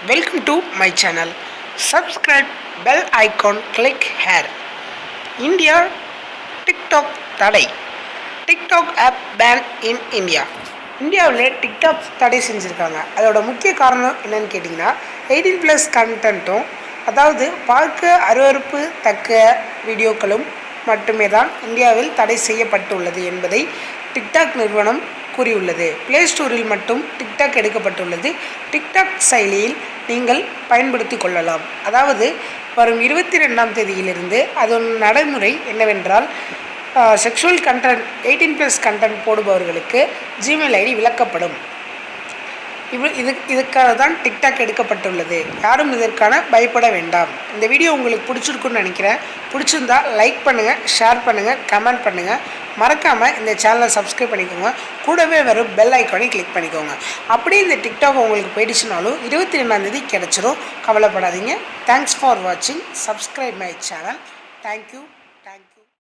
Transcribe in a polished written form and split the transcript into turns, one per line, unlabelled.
Welcome to my channel. Subscribe, bell icon, click here. India TikTok தடை. TikTok app ban in India. இந்தியாவில் TikTok தடை செஞ்சுருக்காங்க. அதோட முக்கிய காரணம் என்னன்னு கேட்டிங்கன்னா 18+ கண்டென்ட்டும், அதாவது பார்க்க அருவருப்பு தக்க வீடியோக்களும் மட்டுமே தான் இந்தியாவில் தடை செய்யப்பட்டுள்ளது என்பதை டிக்டாக் நிறுவனம் கூறியுள்ளது. பிளே ஸ்டோரில் மட்டும் டிக்டாக் எடுக்கப்பட்டுள்ளது. டிக்டாக் செயலியில் நீங்கள் பயன்படுத்தி கொள்ளலாம். அதாவது வரும் 22ஆம் தேதியிலிருந்து அதன் நடைமுறை என்னவென்றால், செக்ஷுவல் கண்டென்ட் 18+ கண்டென்ட் போடுபவர்களுக்கு ஜிமெயில் ஐடி விலக்கப்படும். இதுக்காக தான் டிக்டாக் எடுக்கப்பட்டுள்ளது. யாரும் இதற்கான பயப்பட வேண்டாம். இந்த வீடியோ உங்களுக்கு பிடிச்சிருக்குன்னு நினைக்கிறேன். பிடிச்சிருந்தா லைக் பண்ணுங்கள், ஷேர் பண்ணுங்கள், கமெண்ட் பண்ணுங்கள். மறக்காமல் இந்த சேனலை சப்ஸ்கிரைப் பண்ணிக்கோங்க. கூடவே வரும் பெல் ஐக்கானை கிளிக் பண்ணிக்கோங்க. அப்படியே இந்த டிக்டாக் உங்களுக்கு போயிடுச்சுனாலும் 22ஆம் தேதி கிடச்சிரும். கவலைப்படாதீங்க. தேங்க்ஸ் ஃபார் வாட்சிங். Subscribe my channel. தேங்க்யூ.